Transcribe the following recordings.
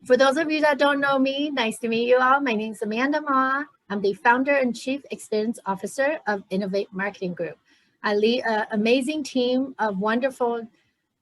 For those of you that don't know me, nice to meet you all. My name is Amanda Ma. I'm the founder and chief experience officer of INNOVATE Marketing Group. I lead an amazing team of wonderful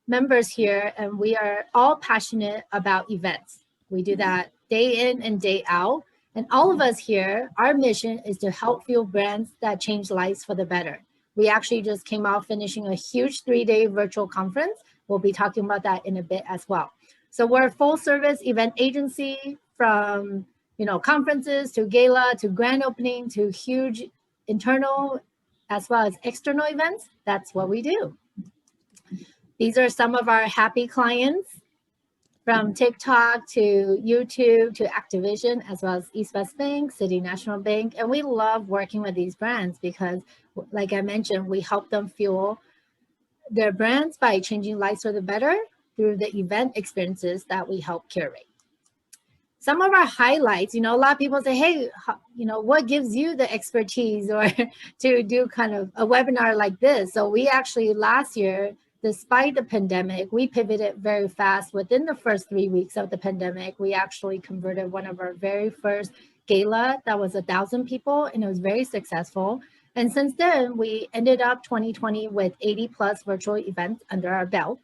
members here, and we are all passionate about events. We do that day in and day out. And all of us here, our mission is to help fuel brands that change lives for the better. We actually just came out finishing a huge 3-day virtual conference. We'll be talking about that in a bit as well. So we're a full service event agency from conferences to gala to grand opening to huge internal as well as external events. That's what we do. These are some of our happy clients from TikTok to YouTube to Activision, as well as East West Bank, City National Bank. And we love working with these brands because, like I mentioned, we help them fuel their brands by changing lives for the better through the event experiences that we help curate. Some of our highlights, a lot of people say, hey, what gives you the expertise or to do kind of a webinar like this? So we actually last year, despite the pandemic, we pivoted very fast. Within the first 3 weeks of the pandemic, we actually converted one of our very first gala that was 1,000 people, and it was very successful. And since then, we ended up 2020 with 80 plus virtual events under our belt.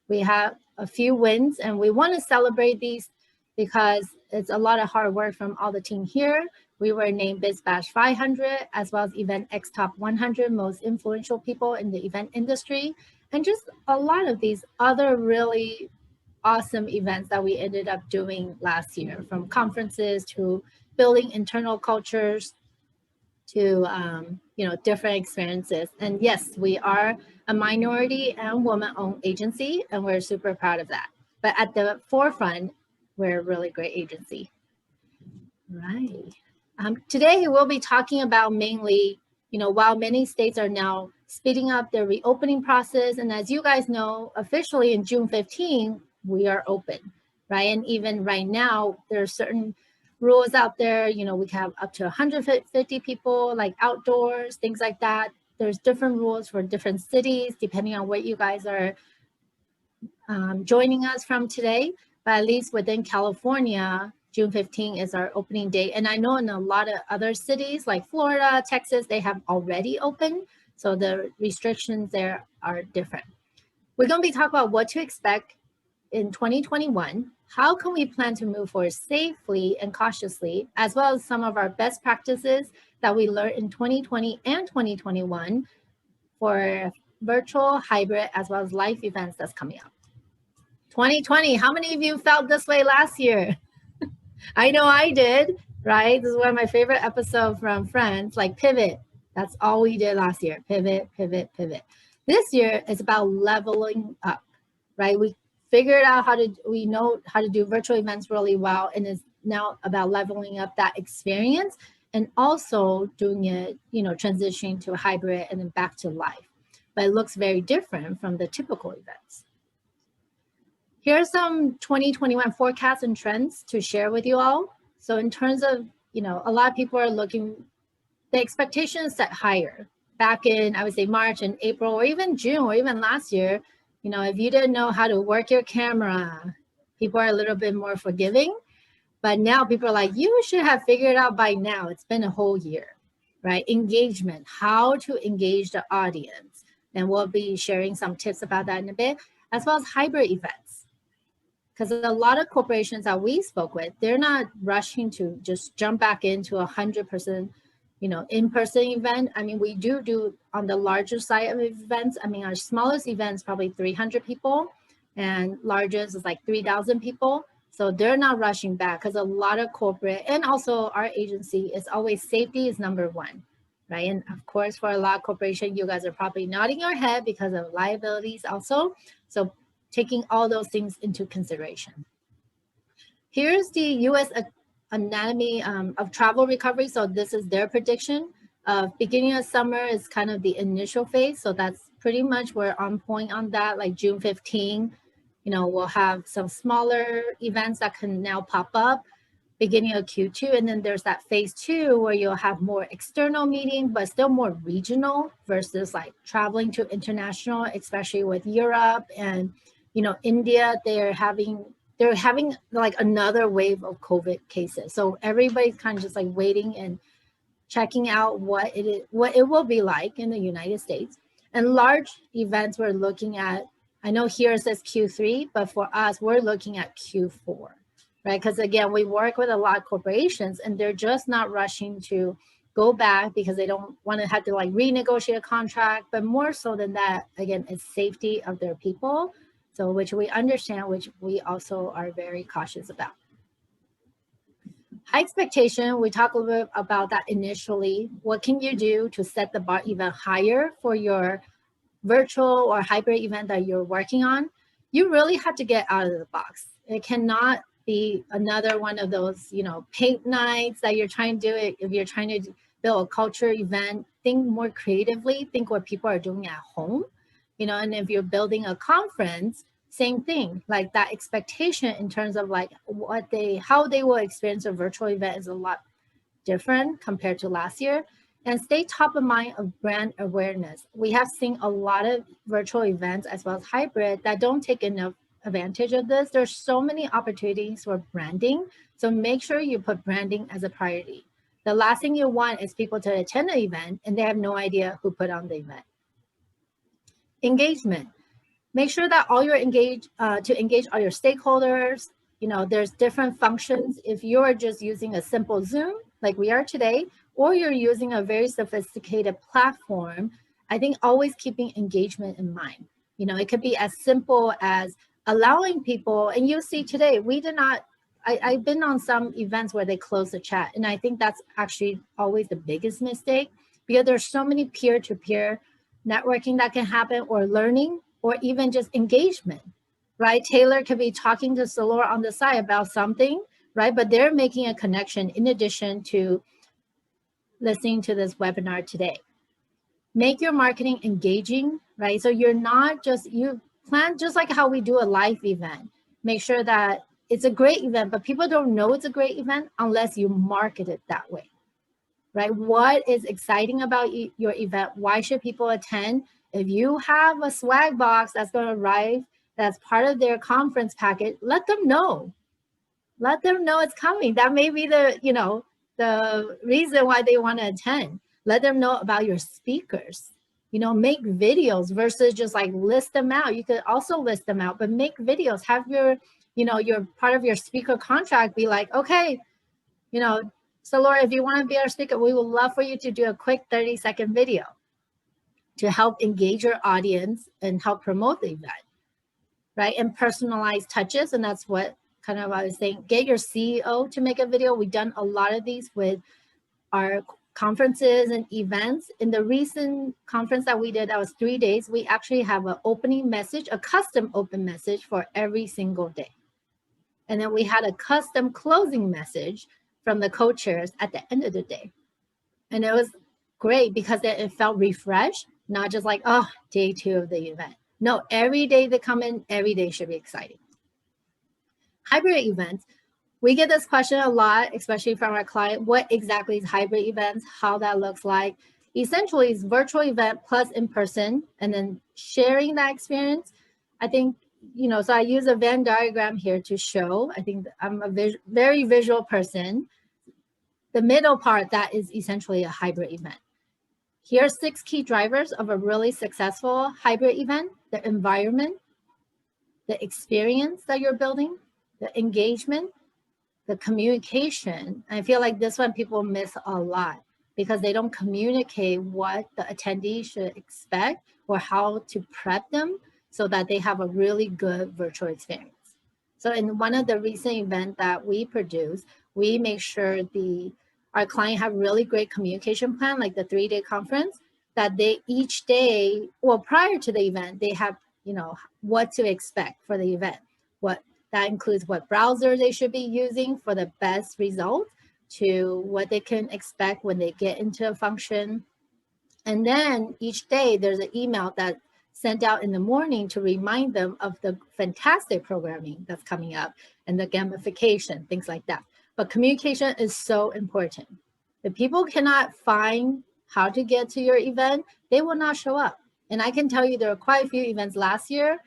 We have a few wins, and we want to celebrate these because it's a lot of hard work from all the team here. We were named BizBash 500, as well as Event X Top 100 most influential people in the event industry, and just a lot of these other really awesome events that we ended up doing last year, from conferences to building internal cultures to different experiences. And yes, we are a minority and woman-owned agency, and we're super proud of that. But at the forefront, we're a really great agency. Right. Today, we'll be talking about mainly, while many states are now speeding up their reopening process, and as you guys know, officially in June 15, we are open, right? And even right now, there are certain rules out there, we have up to 150 people, like outdoors, things like that. There's different rules for different cities, depending on where you guys are joining us from today. But at least within California, June 15 is our opening date. And I know in a lot of other cities like Florida, Texas, they have already opened. So the restrictions there are different. We're going to be talking about what to expect in 2021. How can we plan to move forward safely and cautiously, as well as some of our best practices that we learned in 2020 and 2021 for virtual, hybrid, as well as live events that's coming up. 2020, how many of you felt this way last year? I know I did, right? This is one of my favorite episodes from Friends, like pivot. That's all we did last year. Pivot, pivot, pivot. This year is about leveling up, right? We figured out we know how to do virtual events really well, and it's now about leveling up that experience and also doing it, transitioning to a hybrid and then back to live. But it looks very different from the typical events. Here are some 2021 forecasts and trends to share with you all. So in terms of, a lot of people are looking, the expectation is set higher. Back in, I would say, March and April, or even June, or even last year, if you didn't know how to work your camera, people are a little bit more forgiving. But now people are like, you should have figured out by now. It's been a whole year, right? Engagement, how to engage the audience. And we'll be sharing some tips about that in a bit, as well as hybrid events. Because a lot of corporations that we spoke with, they're not rushing to just jump back into 100%, in-person event. I mean, we do on the larger side of events. I mean, our smallest event is probably 300 people, and largest is like 3,000 people. So they're not rushing back because a lot of corporate, and also our agency, is always safety is number one, right? And of course, for a lot of corporations, you guys are probably nodding your head because of liabilities also. So taking all those things into consideration. Here's the U.S. Anatomy of Travel Recovery. So this is their prediction. Beginning of summer is kind of the initial phase. So that's pretty much we're on point on that, like June 15. We'll have some smaller events that can now pop up beginning of Q2. And then there's that phase 2 where you'll have more external meeting, but still more regional versus like traveling to international, especially with Europe and India. They're having they're having like another wave of COVID cases. So everybody's kind of just like waiting and checking out what it will be like in the United States. And large events we're looking at, I know here it says Q3, but for us, we're looking at Q4, right? Because again, we work with a lot of corporations and they're just not rushing to go back because they don't want to have to like renegotiate a contract, but more so than that, again, it's safety of their people. So which we understand, which we also are very cautious about. High expectation, we talked a little bit about that initially. What can you do to set the bar even higher for your virtual or hybrid event that you're working on? You really have to get out of the box. It cannot be another one of those, paint nights that you're trying to do it. If you're trying to build a culture event, think more creatively, think what people are doing at home, and if you're building a conference, same thing, like that expectation in terms of like how they will experience a virtual event is a lot different compared to last year. And stay top of mind of brand awareness. We have seen a lot of virtual events as well as hybrid that don't take enough advantage of this. There's so many opportunities for branding. So make sure you put branding as a priority. The last thing you want is people to attend an event and they have no idea who put on the event. Engagement. Make sure that all engage all your stakeholders. There's different functions. If you're just using a simple Zoom like we are today, or you're using a very sophisticated platform, I think always keeping engagement in mind. It could be as simple as allowing people, and you see today, I've been on some events where they close the chat, and I think that's actually always the biggest mistake, because there's so many peer-to-peer networking that can happen, or learning, or even just engagement, right? Taylor could be talking to Salor on the side about something, right? But they're making a connection in addition to listening to this webinar today. Make your marketing engaging, right? So you're not just, you plan just like how we do a live event. Make sure that it's a great event, but people don't know it's a great event unless you market it that way, right? What is exciting about your event? Why should people attend? If you have a swag box that's going to arrive, that's part of their conference packet, let them know. Let them know it's coming. That may be the reason why they want to attend. Let them know about your speakers. Make videos versus just like list them out. You could also list them out, but make videos. Have your part of your speaker contract be like, okay, so Laura, if you want to be our speaker, we would love for you to do a quick 30-second video to help engage your audience and help promote the event, right? And personalized touches. And that's what kind of I was saying, get your CEO to make a video. We've done a lot of these with our conferences and events. In the recent conference that we did, that was 3 days, we actually have an opening message, a custom open message for every single day. And then we had a custom closing message from the co-chairs at the end of the day. And it was great because it felt refreshed, not just like, oh, day 2 of the event. No, every day they come in, every day should be exciting. Hybrid events, we get this question a lot, especially from our client. What exactly is hybrid events? How that looks like? Essentially, it's virtual event plus in person, and then sharing that experience. I think, so I use a Venn diagram here to show. I think I'm a very visual person. The middle part, that is essentially a hybrid event. Here are 6 key drivers of a really successful hybrid event: the environment, the experience that you're building, the engagement, the communication. I feel like this one people miss a lot because they don't communicate what the attendees should expect or how to prep them so that they have a really good virtual experience. So in one of the recent events that we produce, we make sure our client have really great communication plan, like the 3-day conference, that they each day, well, prior to the event, they have, what to expect for the event. That includes what browser they should be using for the best results, to what they can expect when they get into a function. And then each day there's an email that's sent out in the morning to remind them of the fantastic programming that's coming up and the gamification, things like that. But communication is so important. If people cannot find how to get to your event, they will not show up. And I can tell you there were quite a few events last year.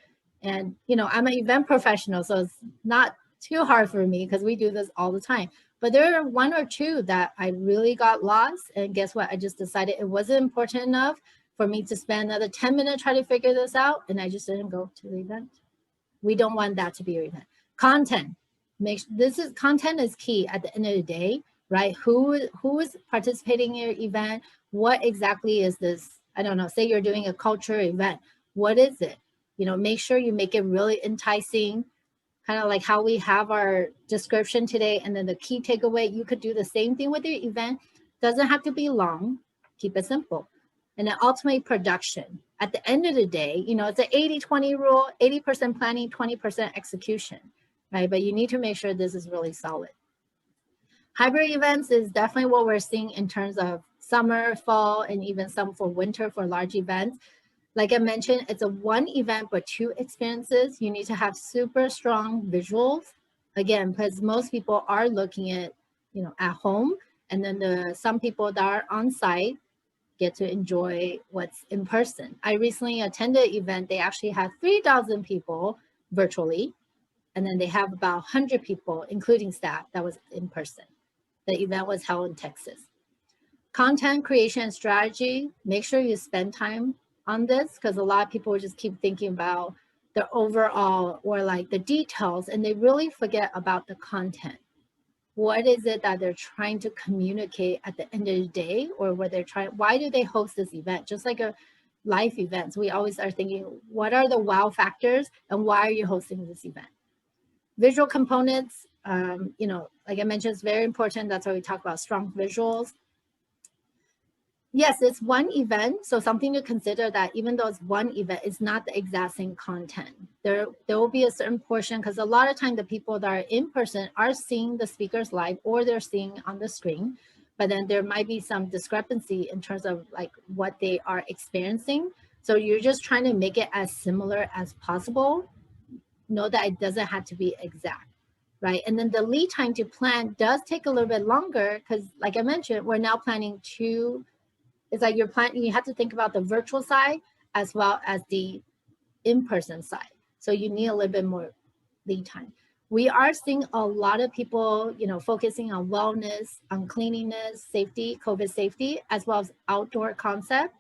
And, I'm an event professional, so it's not too hard for me because we do this all the time. But there are one or two that I really got lost. And guess what? I just decided it wasn't important enough for me to spend another 10 minutes trying to figure this out. And I just didn't go to the event. We don't want that to be your event. Content. Content is key at the end of the day, right? Who is participating in your event? What exactly is this? I don't know, say you're doing a culture event. What is it? Make sure you make it really enticing, kind of like how we have our description today, and then the key takeaway. You could do the same thing with your event. Doesn't have to be long. Keep it simple. And then ultimately production. At the end of the day, it's an 80-20 rule, 80% planning, 20% execution, right? But you need to make sure this is really solid. Hybrid events is definitely what we're seeing in terms of summer, fall, and even some for winter for large events. Like I mentioned, it's a one event, but two experiences. You need to have super strong visuals. Again, because most people are looking at, at home. And then some people that are on site get to enjoy what's in person. I recently attended an event. They actually had 3,000 people virtually. And then they have about 100 people, including staff, that was in person. The event was held in Texas. Content creation strategy, make sure you spend time on this, because a lot of people just keep thinking about the overall or like the details, and they really forget about the content. What is it that they're trying to communicate at the end of the day, or why do they host this event? Just like a life events, we always are thinking, what are the wow factors and why are you hosting this event? Visual components, like I mentioned, it's very important. That's why we talk about strong visuals. Yes, it's one event. So something to consider, that even though it's one event, it's not the exact same content. There will be a certain portion, because a lot of time the people that are in person are seeing the speakers live, or they're seeing on the screen, but then there might be some discrepancy in terms of like what they are experiencing. So you're just trying to make it as similar as possible. Know that it doesn't have to be exact, right? And then the lead time to plan does take a little bit longer, because like I mentioned, we're now planning it's like you're planning, you have to think about the virtual side as well as the in-person side. So you need a little bit more lead time. We are seeing a lot of people, focusing on wellness, on cleanliness, safety, COVID safety, as well as outdoor concept.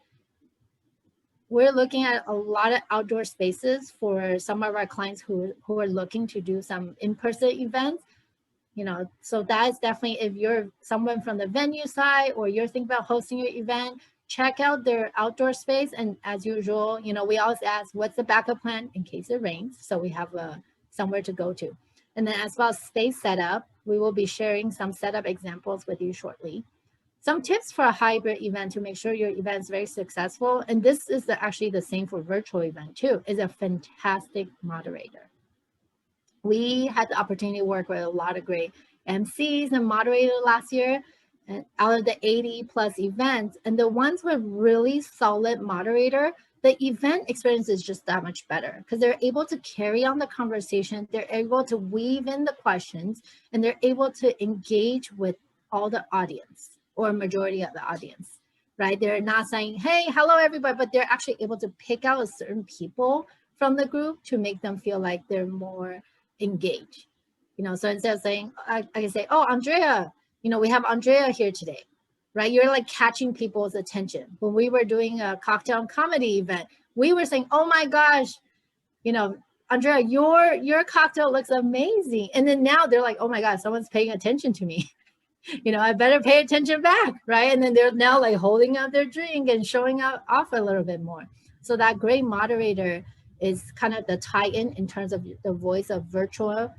We're looking at a lot of outdoor spaces for some of our clients who are looking to do some in-person events. So that is definitely, if you're someone from the venue side or you're thinking about hosting your event, check out their outdoor space. And as usual, we always ask, what's the backup plan in case it rains? So we have somewhere to go to. And then as well as space setup, we will be sharing some setup examples with you shortly. Some tips for a hybrid event to make sure your event is very successful. And this is actually the same for virtual event too, is a fantastic moderator. We had the opportunity to work with a lot of great MCs and moderators last year, and out of the 80 plus events, and the ones with really solid moderator, the event experience is just that much better, because they're able to carry on the conversation, they're able to weave in the questions, and they're able to engage with all the audience or majority of the audience, right? They're not saying, hey, hello everybody, but they're actually able to pick out certain people from the group to make them feel like they're more engaged. So instead of saying, I can say, oh, Andrea, we have Andrea here today, right? You're like catching people's attention. When we were doing a cocktail and comedy event, we were saying, oh my gosh, Andrea, your cocktail looks amazing. And then now they're like, oh my God, someone's paying attention to me. I better pay attention back, right? And then they're now like holding up their drink and showing off a little bit more. So that great moderator is kind of the tie-in in terms of the voice of virtual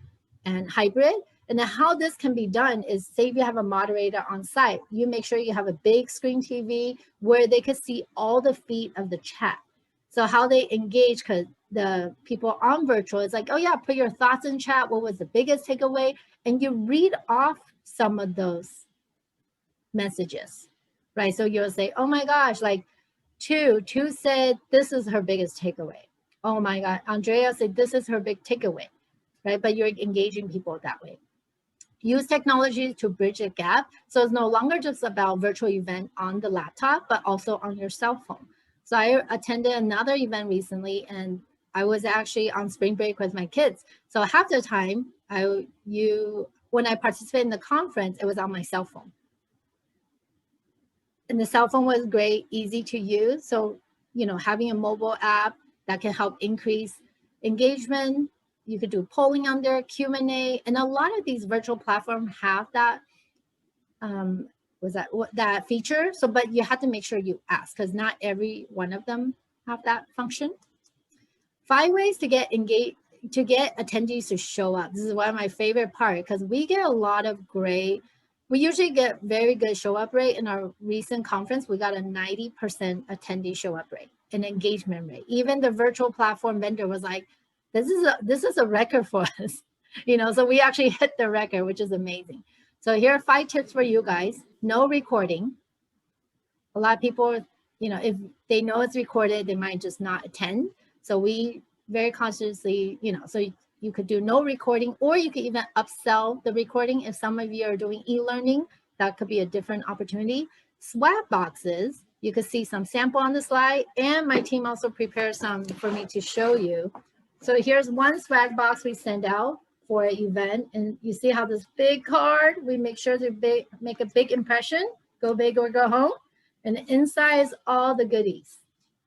and hybrid. And then how this can be done is, say if you have a moderator on site, you make sure you have a big screen TV where they could see all the feed of the chat. So how they engage, because the people on virtual, it's like, oh yeah, put your thoughts in chat. What was the biggest takeaway? And you read off some of those messages, right? So you'll say, oh my gosh, like two said, this is her biggest takeaway. Oh my God, Andrea said, this is her big takeaway, right? But you're engaging people that way. Use technology to bridge a gap. So it's no longer just about virtual event on the laptop, but also on your cell phone. So I attended another event recently, and I was actually on spring break with my kids. So half the time when I participated in the conference, it was on my cell phone. And the cell phone was great, easy to use. So, having a mobile app that can help increase engagement. You could do polling on there, Q&A, and a lot of these virtual platforms have that that feature. So, but you have to make sure you ask, because not every one of them have that function. 5 ways to get engaged, to get attendees to show up. This is one of my favorite part, because we get a lot of we usually get very good show up rate. In our recent conference, we got a 90% attendee show up rate and engagement rate. Even the virtual platform vendor was like, this is a record for us. So we actually hit the record, which is amazing. So here are 5 tips for you guys. No recording. A lot of people, if they know it's recorded, they might just not attend. So we very consciously, so you could do no recording, or you could even upsell the recording. If some of you are doing e-learning, that could be a different opportunity. Swag boxes, you could see some sample on the slide, and my team also prepared some for me to show you. So here's one swag box we send out for an event, and you see how this big card, we make sure to make a big impression, go big or go home. And the inside is all the goodies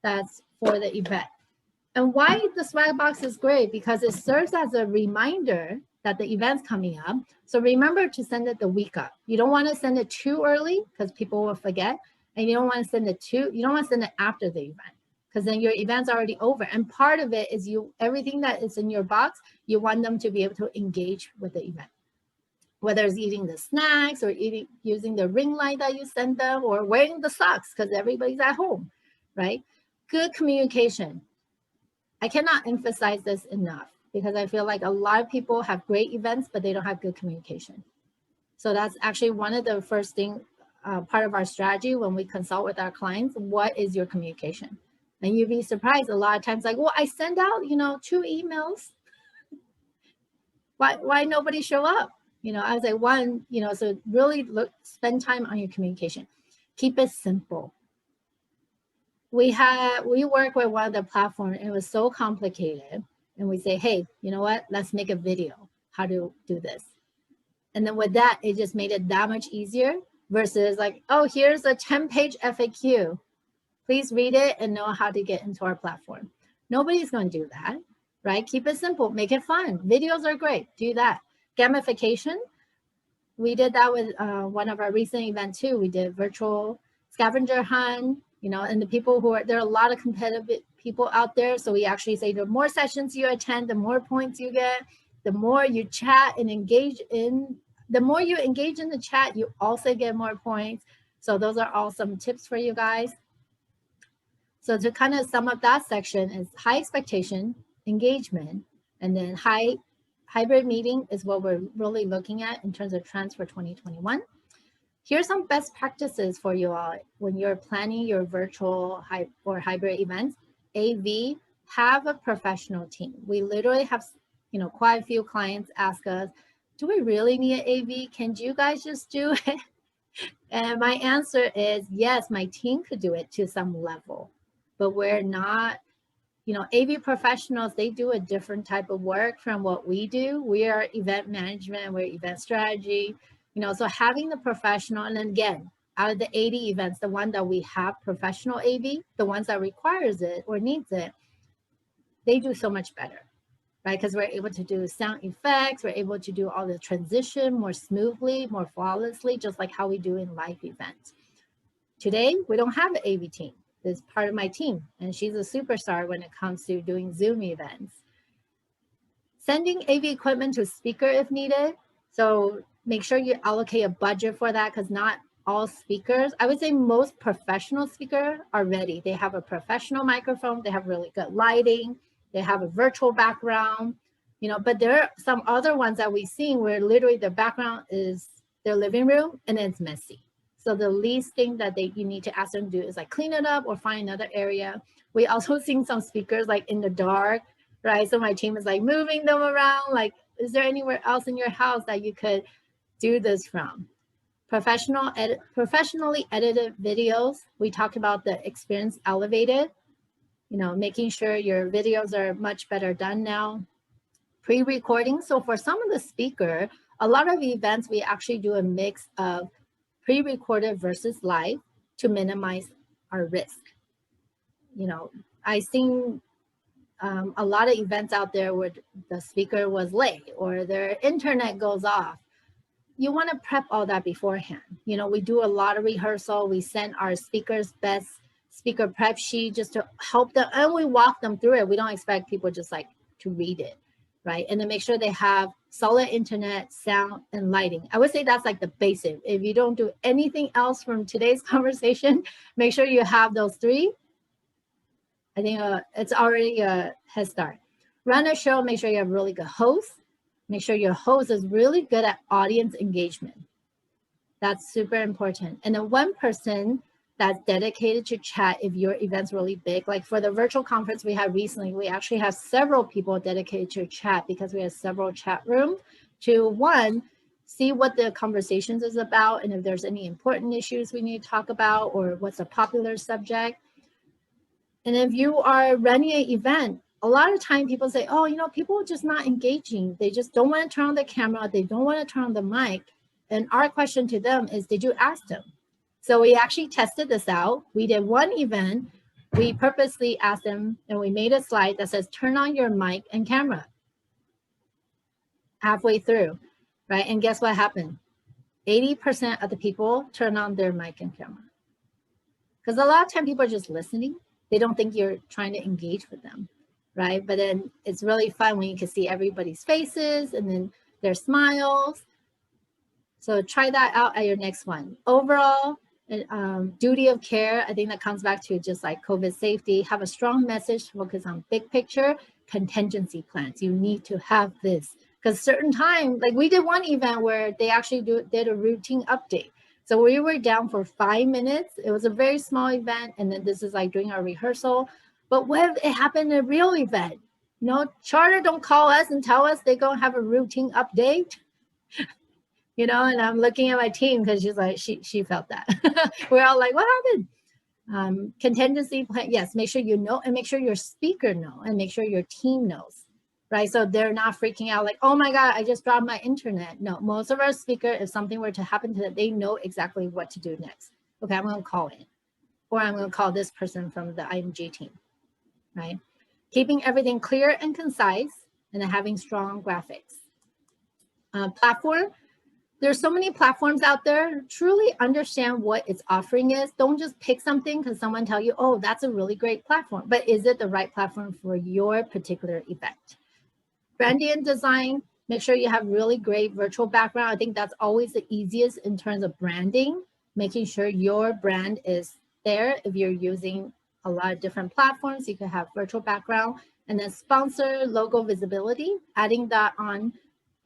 that's for the event. And why the swag box is great, because it serves as a reminder that the event's coming up. So remember to send it the week up. You don't want to send it too early, because people will forget. And you don't want to send it after the event, because then your event's already over. And part of it is everything that is in your box, you want them to be able to engage with the event. Whether it's eating the snacks, or using the ring light that you send them, or wearing the socks because everybody's at home, right? Good communication. I cannot emphasize this enough, because I feel like a lot of people have great events, but they don't have good communication. So that's actually one of the first thing, part of our strategy when we consult with our clients. What is your communication? And you'd be surprised a lot of times, like, well, I send out, 2 emails. Why nobody show up? I was like, one, so really spend time on your communication. Keep it simple. We work with one of the platforms, and it was so complicated. And we say, hey, you know what? Let's make a video how to do this. And then with that, it just made it that much easier, versus like, oh, here's a 10-page FAQ. Please read it and know how to get into our platform. Nobody's going to do that, right? Keep it simple. Make it fun. Videos are great. Do that. Gamification. We did that with one of our recent events too. We did virtual scavenger hunt, and the people there are a lot of competitive people out there. So we actually say the more sessions you attend, the more points you get, the more you chat and the more you engage in the chat, you also get more points. So those are all some tips for you guys. So to kind of sum up that section is high expectation, engagement, and then hybrid meeting is what we're really looking at in terms of trends for 2021. Here's some best practices for you all when you're planning your virtual or hybrid events. AV, have a professional team. We literally have, quite a few clients ask us, do we really need an AV? Can you guys just do it? And my answer is yes, my team could do it to some level, but we're not, AV professionals, they do a different type of work from what we do. We are event management, we're event strategy, so having the professional, and then again, out of the 80 events, the one that we have professional AV, the ones that requires it or needs it, they do so much better, right? Because we're able to do sound effects, we're able to do all the transition more smoothly, more flawlessly, just like how we do in live events. Today, we don't have an AV team. This is part of my team, and she's a superstar when it comes to doing Zoom events. Sending AV equipment to a speaker if needed. So make sure you allocate a budget for that, because not all speakers, I would say most professional speakers are ready. They have a professional microphone, they have really good lighting, they have a virtual background, but there are some other ones that we've seen where literally the background is their living room and it's messy. So the least thing that you need to ask them to do is like clean it up or find another area. We also seen some speakers like in the dark, right? So my team is like moving them around, like, is there anywhere else in your house that you could do this from? Professionally edited videos. We talk about the experience elevated, making sure your videos are much better done now. Pre-recording. So for some of the speaker, a lot of events, we actually do a mix of pre-recorded versus live to minimize our risk. You know, I've seen a lot of events out there where the speaker was late or their internet goes off. You want to prep all that beforehand. You know, we do a lot of rehearsal. We send our speakers best speaker prep sheet just to help them, and we walk them through it. We don't expect people just like to read it, right? And then make sure they have solid internet, sound, and lighting. I would say that's like the basic. If you don't do anything else from today's conversation, make sure you have those three. I think it's already a head start. Run a show, make sure you have really good hosts. Make sure your host is really good at audience engagement. That's super important. And then one person that's dedicated to chat if your event's really big. Like for the virtual conference we had recently, we actually have several people dedicated to chat because we have several chat rooms to, one, see what the conversations is about and if there's any important issues we need to talk about or what's a popular subject. And if you are running an event, a lot of time people say, oh, you know, people are just not engaging. They just don't want to turn on the camera. They don't want to turn on the mic. And our question to them is, did you ask them? So we actually tested this out. We did one event. We purposely asked them and we made a slide that says, turn on your mic and camera halfway through, right? And guess what happened? 80% of the people turn on their mic and camera. Because a lot of time people are just listening. They don't think you're trying to engage with them, right? But then it's really fun when you can see everybody's faces and then their smiles. So try that out at your next one. Overall, duty of care, I think that comes back to just like COVID safety. Have a strong message, focus on big picture, contingency plans. You need to have this because certain time, like we did one event where they actually did a routine update. So we were down for 5 minutes. It was a very small event. And then this is like doing our rehearsal. But what if it happened in a real event? You know, Charter don't call us and tell us they're going to have a routine update. You know, and I'm looking at my team because she's like, she felt that. We're all like, what happened? Contingency plan, yes, make sure you know and make sure your speaker know and make sure your team knows, right? So they're not freaking out like, oh my God, I just dropped my internet. No, most of our speaker, if something were to happen to them, they know exactly what to do next. Okay, I'm gonna call in or I'm gonna call this person from the IMG team, right? Keeping everything clear and concise and then having strong graphics. Platform. There's so many platforms out there. Truly understand what its offering is. Don't just pick something because someone tell you, oh, that's a really great platform. But is it the right platform for your particular event? Branding and design, make sure you have really great virtual background. I think that's always the easiest in terms of branding, making sure your brand is there. If you're using a lot of different platforms, you can have virtual background. And then sponsor logo visibility, adding that on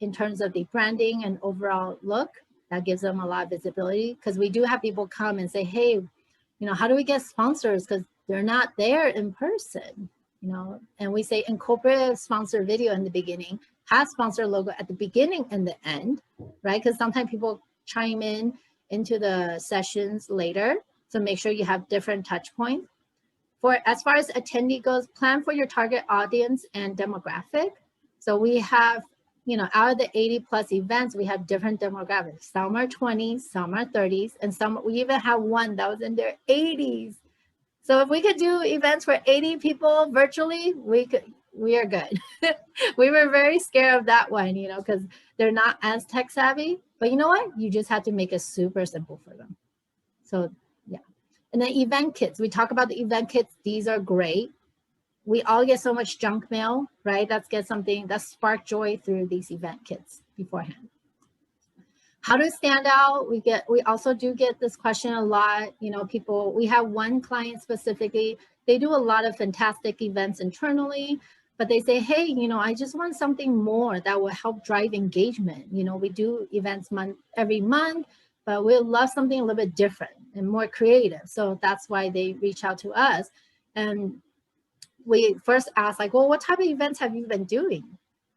in terms of the branding and overall look, that gives them a lot of visibility because we do have people come and say, hey, you know, how do we get sponsors? Because they're not there in person, you know, and we say incorporate a sponsor video in the beginning, have sponsor logo at the beginning and the end, right? Because sometimes people chime in into the sessions later. So make sure you have different touch points. For as far as attendee goes, plan for your target audience and demographic. So we have, you know, out of the 80 plus events, we have different demographics. Some are 20s, some are 30s, and some, we even have one that was in their 80s. So if we could do events for 80 people virtually, we are good. We were very scared of that one, you know, because they're not as tech savvy, but you know what? You just have to make it super simple for them. So yeah. And then event kits, we talk about the event kits. These are great. We all get so much junk mail, right? Let's get something that spark joy through these event kits beforehand. How to stand out? We also do get this question a lot. You know, people, we have one client specifically, they do a lot of fantastic events internally, but they say, hey, you know, I just want something more that will help drive engagement. You know, we do events every month, but we'd love something a little bit different and more creative. So that's why they reach out to us. And we first asked like, well, what type of events have you been doing?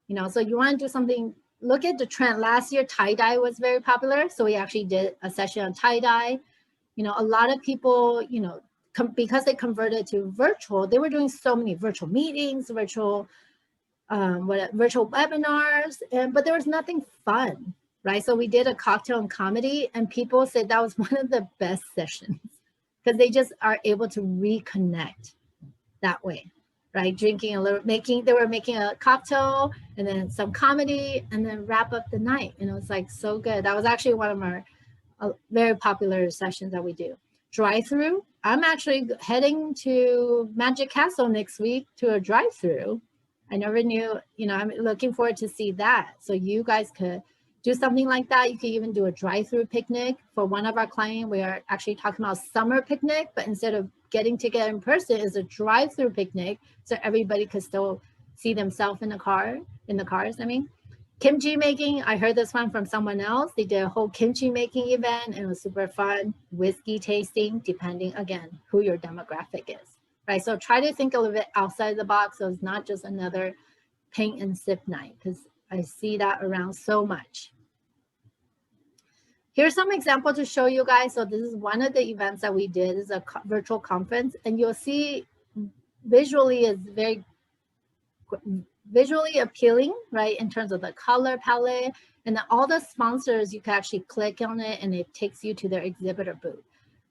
You know, so you want to do something, look at the trend. Last year, tie-dye was very popular. So we actually did a session on tie-dye. You know, a lot of people, you know, because they converted to virtual, they were doing so many virtual meetings, virtual virtual webinars, but there was nothing fun, right? So we did a cocktail and comedy, and people said that was one of the best sessions because they just are able to reconnect that way, right? Drinking a little, they were making a cocktail and then some comedy and then wrap up the night. And it was like so good. That was actually one of our very popular sessions that we do. Drive-through. I'm actually heading to Magic Castle next week to a drive-through. I never knew, I'm looking forward to see that. So you guys could do something like that. You could even do a drive-through picnic. For one of our clients, we are actually talking about summer picnic, but instead of getting together in person, it's a drive-through picnic, so everybody could still see themselves in the cars. Kimchi making, I heard this one from someone else. They did a whole kimchi making event, and it was super fun. Whiskey tasting, depending, again, who your demographic is, right? So try to think a little bit outside the box, so it's not just another paint and sip night, because I see that around so much. Here's some example to show you guys. So this is one of the events that we did. This is a virtual conference, and you'll see visually is very visually appealing, right? In terms of the color palette, and then all the sponsors, you can actually click on it and it takes you to their exhibitor booth.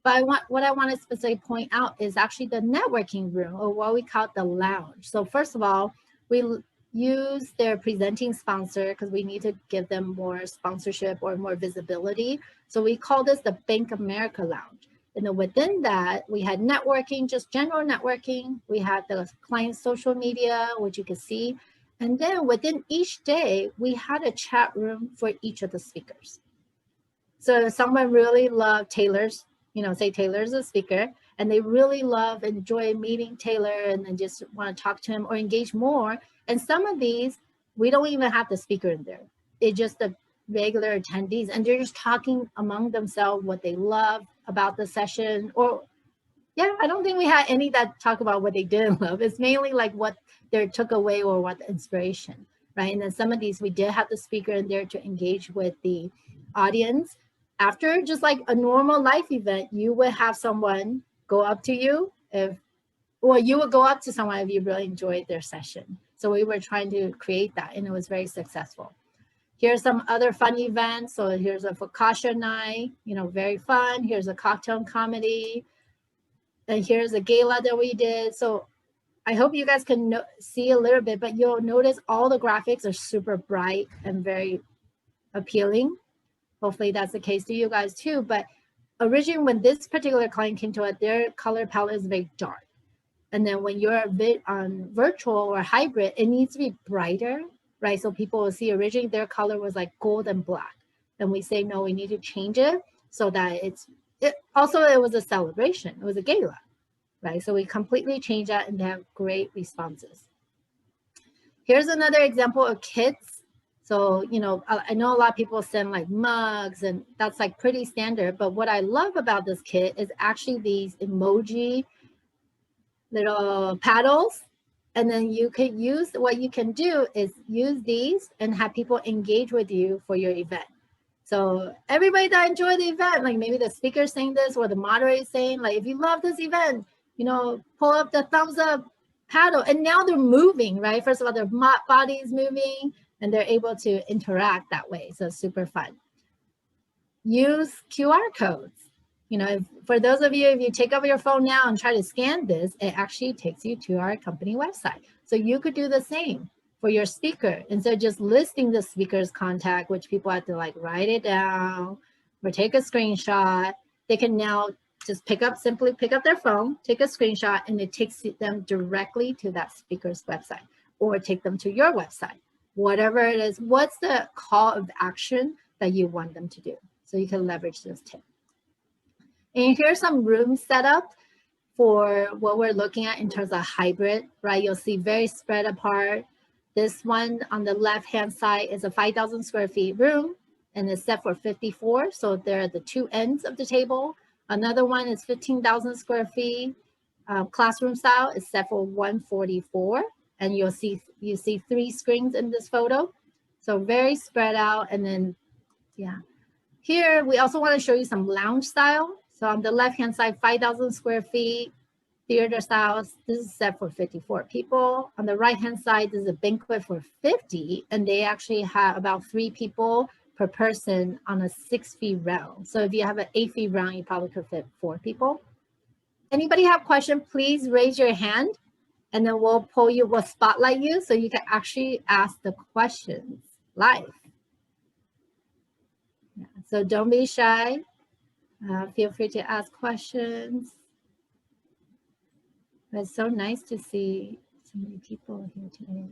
But what I want to specifically point out is actually the networking room, or what we call the lounge. So first of all, we use their presenting sponsor because we need to give them more sponsorship or more visibility. So we call this the Bank of America Lounge. And then within that, we had networking, just general networking. We had the client social media, which you can see. And then within each day, we had a chat room for each of the speakers. So if someone really loved Taylor's, say Taylor's a speaker, and they really enjoy meeting Taylor and then just want to talk to him or engage more. And some of these, we don't even have the speaker in there. It's just the regular attendees, and they're just talking among themselves what they love about the session. Or I don't think we had any that talk about what they didn't love. It's mainly like what they took away or what the inspiration, right? And then some of these, we did have the speaker in there to engage with the audience. After just like a normal life event, you would have someone go up to you you would go up to someone if you really enjoyed their session. So we were trying to create that, and it was very successful. Here's some other fun events. So here's a focaccia night, very fun. Here's a cocktail and comedy. And here's a gala that we did. So I hope you guys can see a little bit, but you'll notice all the graphics are super bright and very appealing. Hopefully that's the case to you guys too. But originally when this particular client came to us, their color palette is very dark. And then when you're a bit on virtual or hybrid, it needs to be brighter, right? So people will see originally their color was like gold and black. And we say, no, we need to change it so that it was a celebration. It was a gala, right? So we completely changed that and they have great responses. Here's another example of kits. So, I know a lot of people send like mugs, and that's like pretty standard. But what I love about this kit is actually these emoji little paddles. And then you could what you can do is use these and have people engage with you for your event. So everybody that enjoyed the event, like maybe the speaker saying this or the moderator saying, like, if you love this event, pull up the thumbs up paddle. And now they're moving, right? First of all, their body is moving and they're able to interact that way. So super fun. Use QR codes. For those of you, if you take over your phone now and try to scan this, it actually takes you to our company website. So you could do the same for your speaker. Instead of just listing the speaker's contact, which people have to like write it down or take a screenshot, they can now just simply pick up their phone, take a screenshot, and it takes them directly to that speaker's website, or take them to your website. Whatever it is, what's the call of action that you want them to do? So you can leverage this tip. And here's some room setup for what we're looking at in terms of hybrid, right? You'll see very spread apart. This one on the left-hand side is a 5,000 square feet room, and it's set for 54. So they're at the two ends of the table. Another one is 15,000 square feet. Classroom style is set for 144. And you see 3 screens in this photo. So very spread out. And then, here we also want to show you some lounge style. So on the left-hand side, 5,000 square feet, theater styles. This is set for 54 people. On the right-hand side, this is a banquet for 50, and they actually have about 3 people per person on a 6-fee round. So if you have an 8-fee round, you probably could fit 4 people. Anybody have question, please raise your hand, and then we'll spotlight you so you can actually ask the questions live. Yeah, so don't be shy. Feel free to ask questions. It's so nice to see so many people here today.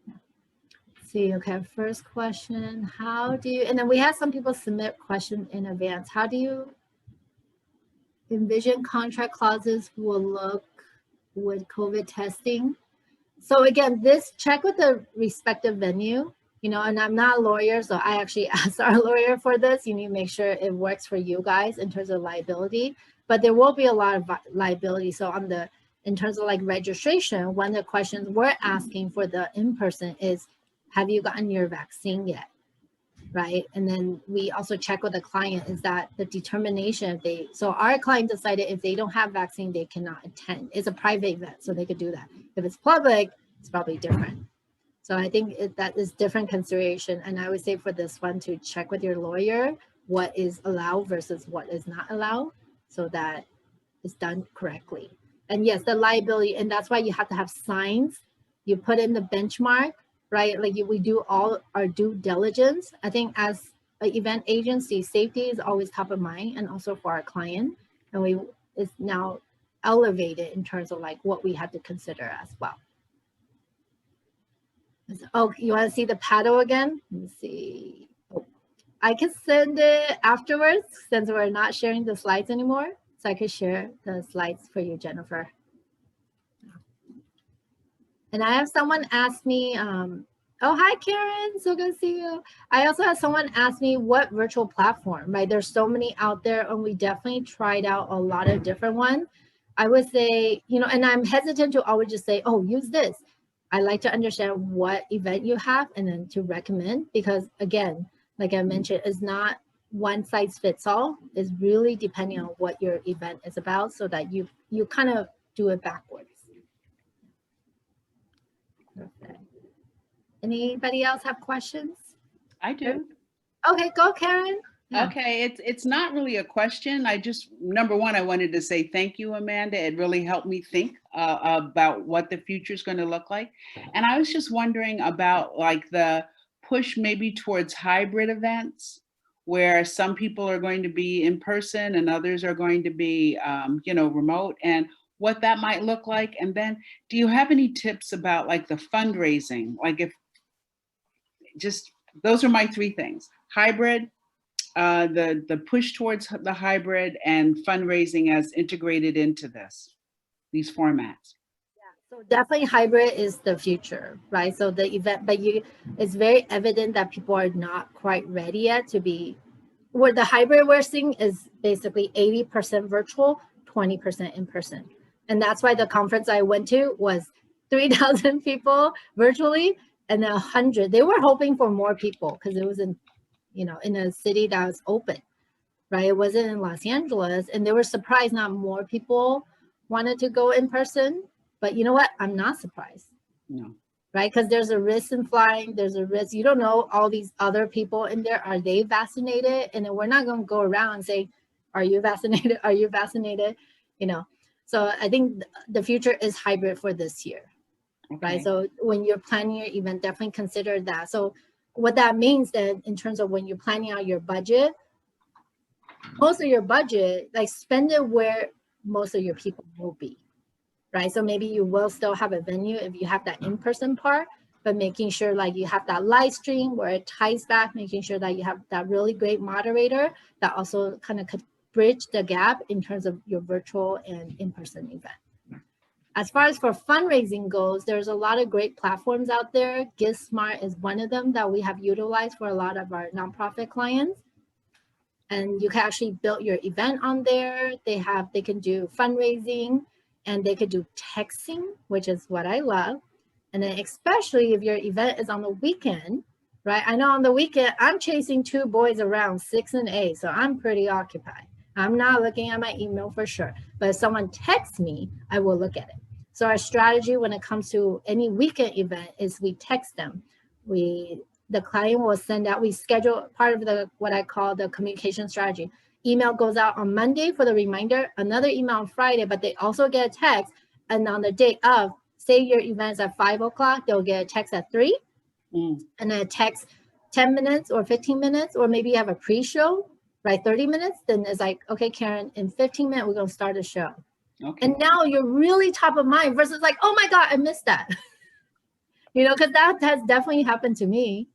Yeah. See, okay, first question, how do you, and then we had some people submit questions in advance. How do you envision contract clauses will look with COVID testing? So again, this check with the respective venue, you know, and I'm not a lawyer, so I actually asked our lawyer for this. You need to make sure it works for you guys in terms of liability, but there will be a lot of liability. So on the, in terms of like registration, one of the questions we're asking for the in-person is, have you gotten your vaccine yet? Right. And then we also check with the client, is that the determination if they, so our client decided if they don't have vaccine, they cannot attend. It's a private event, so they could do that. If it's public, it's probably different. So I think that is different consideration. And I would say for this one to check with your lawyer, what is allowed versus what is not allowed, so that it's done correctly. And yes, the liability, and that's why you have to have signs. You put in the benchmark, right? Like we do all our due diligence. I think as an event agency, safety is always top of mind, and also for our client. And it's now elevated in terms of like what we have to consider as well. Oh, you want to see the paddle again? Let me see. Oh, I can send it afterwards since we're not sharing the slides anymore. So I could share the slides for you, Jennifer. And I have someone ask me, oh, hi, Karen, so good to see you. I also have someone ask me what virtual platform, right? There's so many out there, and we definitely tried out a lot of different ones. I would say, you know, and I'm hesitant to always just say, oh, use this. I like to understand what event you have and then to recommend, because again, like I mentioned, it's not one size fits all. It's really depending on what your event is about, so that you kind of do it backwards. Perfect. Anybody else have questions? I do. Okay, go Karen. Yeah. Okay, it's not really a question. I just, number one, I wanted to say thank you, Amanda. It really helped me think about what the future is going to look like. And I was just wondering about like the push maybe towards hybrid events, where some people are going to be in person and others are going to be, you know, remote, and what that might look like. And then do you have any tips about like the fundraising? Like if just, those are my 3 things: hybrid, the push towards the hybrid, and fundraising as integrated into these formats. Yeah, so definitely hybrid is the future, right? So the event, but it's very evident that people are not quite ready yet to be, where the hybrid we're seeing is basically 80% virtual, 20% in person. And that's why the conference I went to was 3,000 people virtually and 100. They were hoping for more people because it was in, you know, in a city that was open, right? It wasn't in Los Angeles, and they were surprised not more people wanted to go in person. But you know what? I'm not surprised. No. Right? Because there's a risk in flying. There's a risk. You don't know all these other people in there. Are they vaccinated? And then we're not going to go around and say, are you vaccinated? Are you vaccinated? You know, so I think the future is hybrid for this year. Okay. Right? So when you're planning your event, definitely consider that. So what that means then in terms of when you're planning out your budget, most of your budget, like spend it where most of your people will be. Right? So maybe you will still have a venue if you have that in-person part, but making sure like you have that live stream where it ties back, making sure that you have that really great moderator that also kind of could bridge the gap in terms of your virtual and in-person event. As far as for fundraising goes, there's a lot of great platforms out there. GiveSmart is one of them that we have utilized for a lot of our nonprofit clients. And you can actually build your event on there. They can do fundraising, and they could do texting, which is what I love. And then especially if your event is on the weekend, right? I know on the weekend, I'm chasing 2 boys around 6 and 8, so I'm pretty occupied. I'm not looking at my email for sure, but if someone texts me, I will look at it. So our strategy when it comes to any weekend event is we text them. The client will send out, we schedule part of the what I call the communication strategy. Email goes out on Monday for the reminder, another email on Friday, but they also get a text. And on the day of, say your event's at 5 o'clock, they'll get a text at 3, and then a text 10 minutes or 15 minutes, or maybe you have a pre-show, right? 30 minutes. Then it's like, okay, Karen, in 15 minutes, we're going to start a show. Okay. And now you're really top of mind versus like, oh my God, I missed that. You know, because that has definitely happened to me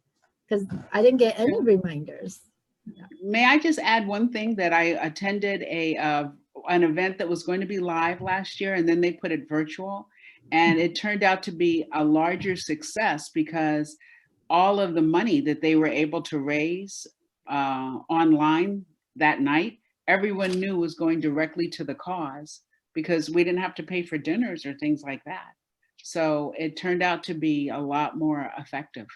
because I didn't get any reminders. Yeah. May I just add one thing, that I attended an event that was going to be live last year, and then they put it virtual, and it turned out to be a larger success because all of the money that they were able to raise online that night, everyone knew was going directly to the cause, because we didn't have to pay for dinners or things like that. So it turned out to be a lot more effective.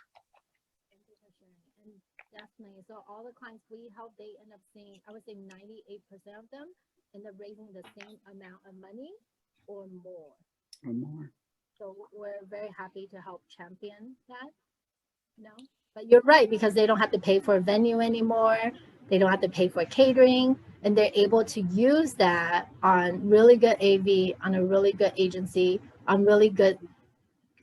Definitely. So all the clients we help, they end up seeing, I would say 98% of them end up raising the same amount of money or more. Or more. So we're very happy to help champion that. No, but you're right, because they don't have to pay for a venue anymore. They don't have to pay for catering, and they're able to use that on really good AV, on a really good agency, on really good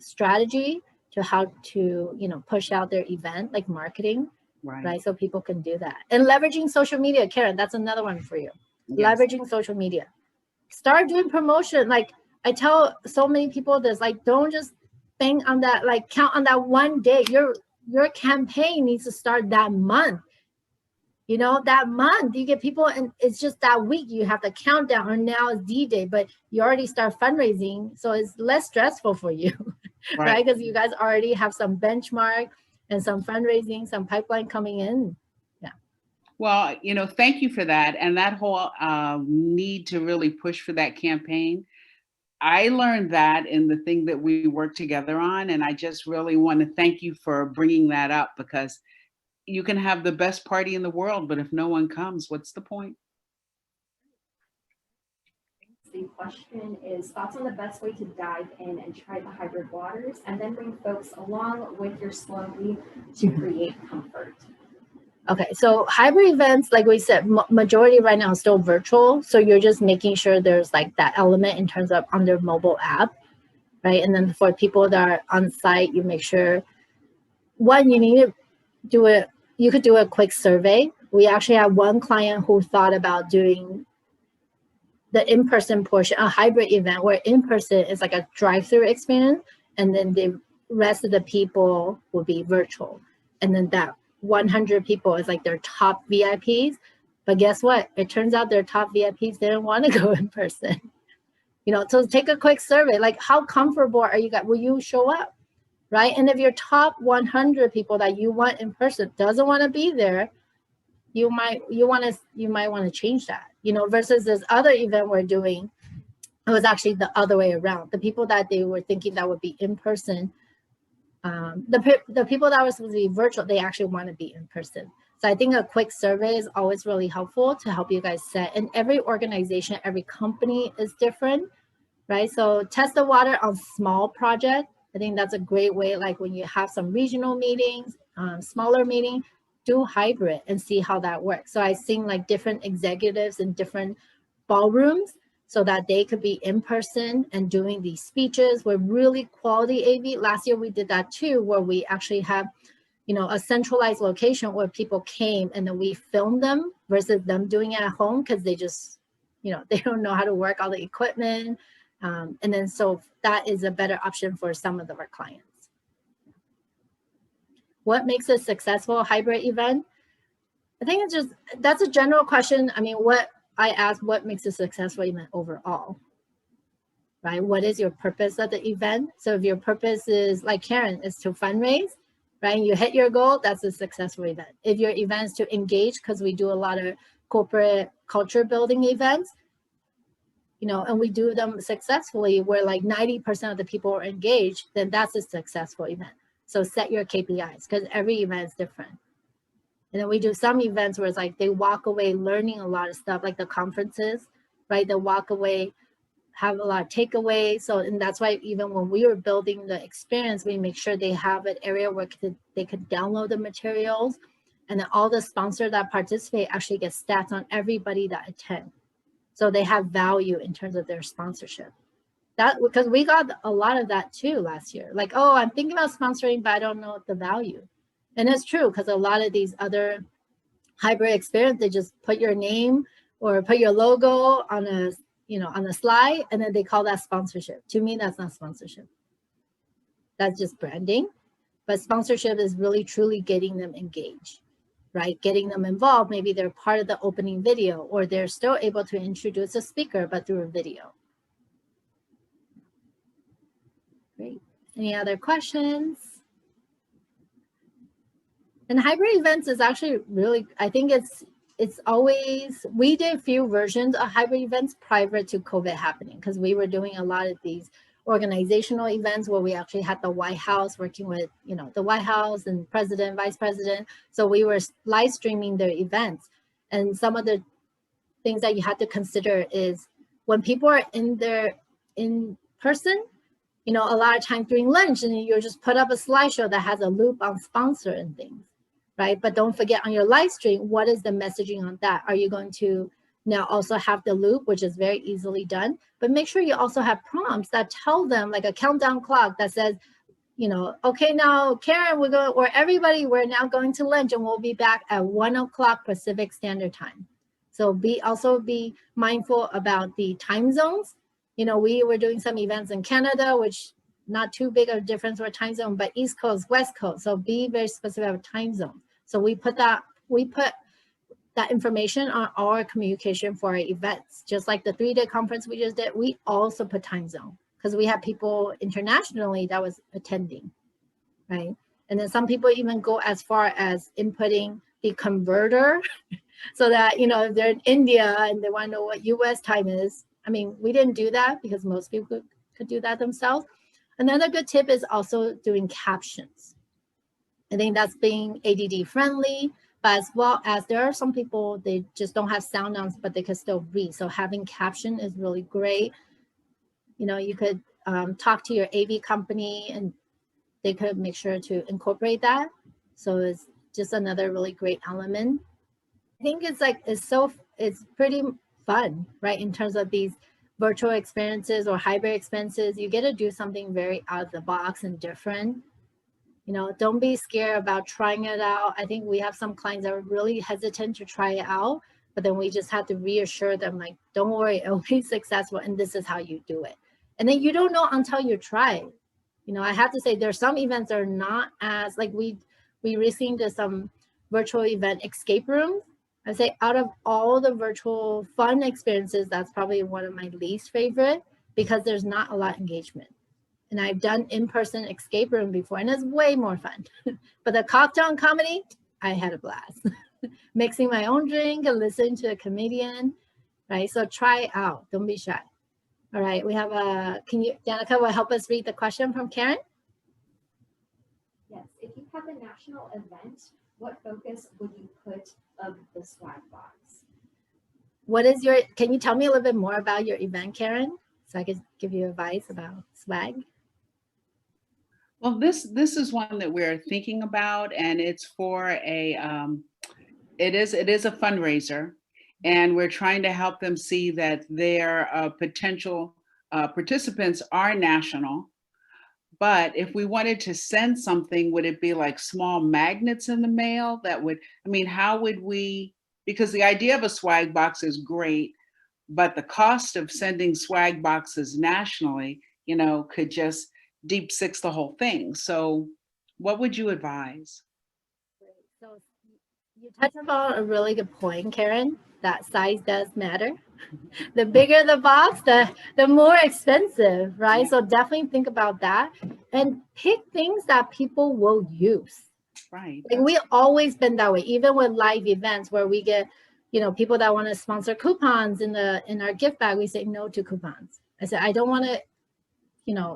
strategy to how to, you know, push out their event, like marketing, right? So people can do that. And leveraging social media, Karen, that's another one for you. Yes. Leveraging social media. Start doing promotion. Like I tell so many people this, like, don't just bang on that, like count on that one day. Your campaign needs to start that month. You know, that month you get people, and it's just that week you have the countdown, or now it's D-Day, but you already start fundraising. So it's less stressful for you, right? Because you guys already have some benchmark and some fundraising, some pipeline coming in. Yeah. Well, you know, thank you for that. And that whole need to really push for that campaign. I learned that in the thing that we worked together on. And I just really want to thank you for bringing that up, because you can have the best party in the world, but if no one comes, what's the point? The question is, thoughts on the best way to dive in and try the hybrid waters and then bring folks along with your slowly to create comfort. Okay, so hybrid events, like we said, majority right now is still virtual. So you're just making sure there's like that element in terms of on their mobile app, right? And then for people that are on site, you make sure, one, you need to do it. You could do a quick survey. We actually have one client who thought about doing the in-person portion, a hybrid event where in-person is like a drive-through experience, and then the rest of the people will be virtual. And then that 100 people is like their top VIPs. But guess what? It turns out their top VIPs didn't want to go in person. You know, so take a quick survey, like how comfortable are you guys? Will you show up? Right? And if your top 100 people that you want in person doesn't want to be there, you might want to change that, you know, versus this other event we're doing. It was actually the other way around. The people that they were thinking that would be in person, the people that were supposed to be virtual, they actually want to be in person. So I think a quick survey is always really helpful to help you guys set. And every organization, every company is different, right? So test the water on small projects. I think that's a great way. Like when you have some regional meetings, smaller meeting, do hybrid and see how that works. So I've seen like different executives in different ballrooms so that they could be in person and doing these speeches with really quality AV. Last year we did that too, where we actually have, you know, a centralized location where people came and then we filmed them versus them doing it at home because they just, you know, they don't know how to work all the equipment. And then so that is a better option for some of our clients. What makes a successful hybrid event? I think it's just, that's a general question. I mean, what I asked, what makes a successful event overall, right? What is your purpose of the event? So if your purpose is, like Karen, is to fundraise, right? You hit your goal, that's a successful event. If your event is to engage, because we do a lot of corporate culture building events, you know, and we do them successfully where like 90% of the people are engaged, then that's a successful event. So set your KPIs because every event is different. And then we do some events where it's like they walk away learning a lot of stuff, like the conferences, right? They walk away, have a lot of takeaways. So, and that's why even when we were building the experience, we make sure they have an area where they could download the materials. And then all the sponsors that participate actually get stats on everybody that attend. So they have value in terms of their sponsorship. That, because we got a lot of that too last year. Like, oh, I'm thinking about sponsoring, but I don't know the value. And it's true, because a lot of these other hybrid experience, they just put your name or put your logo on a, on a slide, and then they call that sponsorship. To me, that's not sponsorship. That's just branding. But sponsorship is really truly getting them engaged, right? Getting them involved. Maybe they're part of the opening video, or they're still able to introduce a speaker, but through a video. Great. Any other questions? And hybrid events is actually really, I think it's always, we did a few versions of hybrid events prior to COVID happening, because we were doing a lot of these organizational events where we actually had the White House working with, the White House and president, vice president. So we were live streaming their events. And some of the things that you have to consider is when people are in person, a lot of times during lunch, and you just put up a slideshow that has a loop on sponsor and things, right? But don't forget on your live stream, what is the messaging on that? Are you going to now also have the loop, which is very easily done, but make sure you also have prompts that tell them, like a countdown clock that says, okay, now Karen, or everybody, we're now going to lunch and we'll be back at 1 o'clock Pacific Standard Time. So also be mindful about the time zones. We were doing some events in Canada, which not too big of a difference for time zone, but East Coast, West Coast. So be very specific about time zone. So we put that information on our communication for our events. Just like the 3-day conference we just did, we also put time zone, because we have people internationally that was attending, right? And then some people even go as far as inputting the converter so that, if they're in India and they want to know what US time is. I mean, we didn't do that because most people could do that themselves. Another good tip is also doing captions. I think that's being ADD friendly, but as well as there are some people, they just don't have sound on, but they can still read. So having caption is really great. You could talk to your AV company and they could make sure to incorporate that. So it's just another really great element. I think it's pretty fun, right? In terms of these virtual experiences or hybrid experiences, you get to do something very out of the box and different. Don't be scared about trying it out. I think we have some clients that are really hesitant to try it out, but then we just have to reassure them, like, don't worry, it'll be successful and this is how you do it. And then you don't know until you try. I have to say there's some events that are not as, like we recently did some virtual event escape rooms. I'd say out of all the virtual fun experiences, that's probably one of my least favorite, because there's not a lot of engagement. And I've done in-person escape room before, and it's way more fun. But the cocktail comedy, I had a blast. Mixing my own drink and listening to a comedian, right? So try it out, don't be shy. All right, we have Danica will help us read the question from Karen? Yes, if you have a national event, what focus would you put of the swag box? Can you tell me a little bit more about your event, Karen? So I could give you advice about swag. Well, this is one that we're thinking about, and it's for it is a fundraiser, and we're trying to help them see that their potential participants are national. But if we wanted to send something, would it be like small magnets in the mail that would, how would we, because the idea of a swag box is great, but the cost of sending swag boxes nationally, could just deep six the whole thing. So what would you advise? So you touched on a really good point, Karen, that size does matter. The bigger the box, the more expensive, right? Yeah. So definitely think about that and pick things that people will use. Right. Like we've always been that way, even with live events where we get, people that want to sponsor coupons in our gift bag, we say no to coupons. I said, I don't want to,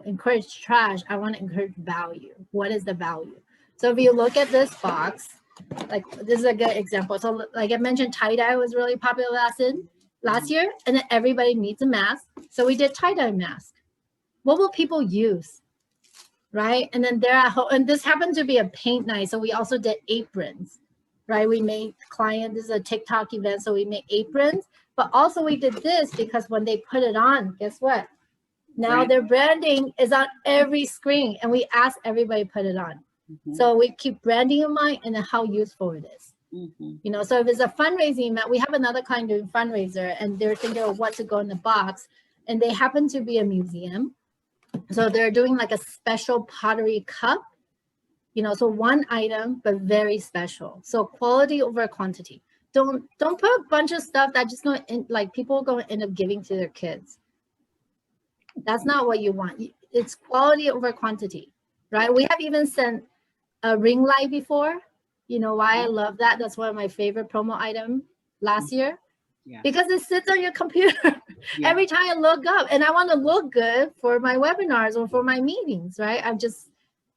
encourage trash. I want to encourage value. What is the value? So if you look at this box, Like this is a good example. So like I mentioned, tie-dye was really popular last year, and then everybody needs a mask. So we did tie-dye mask. What will people use? Right? And then they're at home, and this happened to be a paint night. So we also did aprons, right? We made this is a TikTok event. So we made aprons, but also we did this because when they put it on, guess what? Now their branding is on every screen, and we ask everybody put it on. So we keep branding in mind and then how useful it is. You know, so if it's a fundraising event, we have another client doing fundraiser, and they're thinking of what to go in the box, and they happen to be a museum. So they're doing like a special pottery cup, you know, so one item, but very special. So quality over quantity. Don't put a bunch of stuff that just going like people are going to end up giving to their kids. That's not what you want. It's quality over quantity, right? We have even sent a ring light before. You know why I love that? That's one of my favorite promo items last year. Because it sits on your computer every time I look up, and I want to look good for my webinars or for my meetings, right? I've just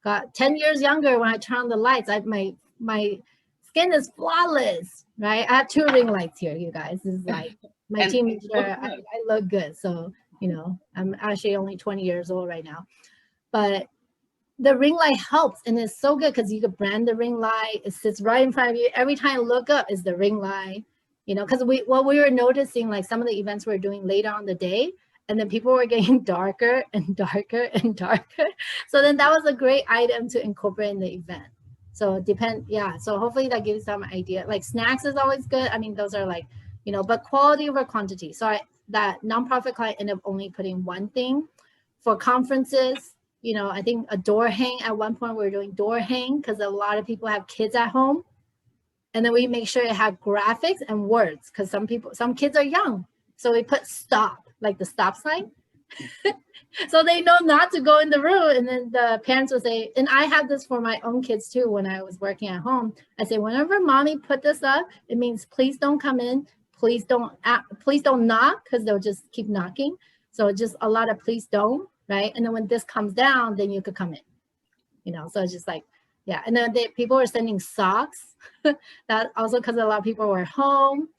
got 10 years younger when I turn on the lights. My skin is flawless, right? I have 2 ring lights here, you guys. This is like my team is sure I look good. So, you know, I'm actually only 20 years old right now, but the ring light helps, and it's so good because you can brand the ring light. It sits right in front of you. Every time I look up is the ring light. You know, because we were noticing, like some of the events we were doing later on the day, and then people were getting darker and darker and darker. So then that was a great item to incorporate in the event. So so hopefully that gives you some idea. Like snacks is always good. I mean, those are like, you know, but quality over quantity. So that nonprofit client ended up only putting one thing. For conferences, you know, I think a door hang. At one point we were doing door hang because a lot of people have kids at home. And then we make sure it had graphics and words because some kids are young. So we put stop, like the stop sign. So they know not to go in the room. And then the parents will say, and I have this for my own kids too, when I was working at home. I say, whenever mommy put this up, it means please don't come in. Please don't knock, because they'll just keep knocking. So just a lot of please don't, right? And then when this comes down, then you could come in. You know, so it's just like, yeah. And then people were sending socks. That also because a lot of people were home,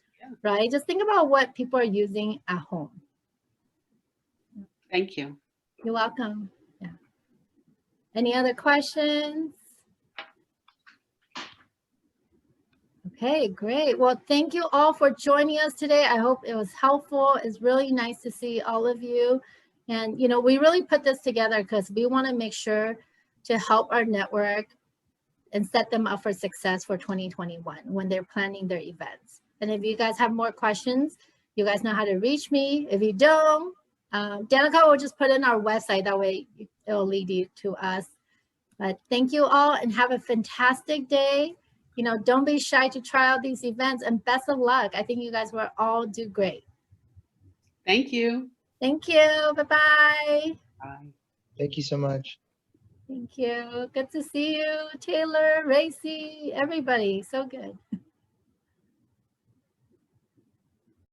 right? Just think about what people are using at home. Thank you. You're welcome. Yeah. Any other questions? Okay, great. Well, thank you all for joining us today. I hope it was helpful. It's really nice to see all of you. And, you know, we really put this together because we want to make sure to help our network and set them up for success for 2021 when they're planning their events. And if you guys have more questions, you guys know how to reach me. If you don't, Danica will just put in our website. That way it'll lead you to us. But thank you all and have a fantastic day. You know, don't be shy to try out these events, and best of luck. I think you guys will all do great. Thank you. Thank you. Bye-bye. Bye. Thank you so much. Thank you. Good to see you, Taylor, Racy, everybody. So good.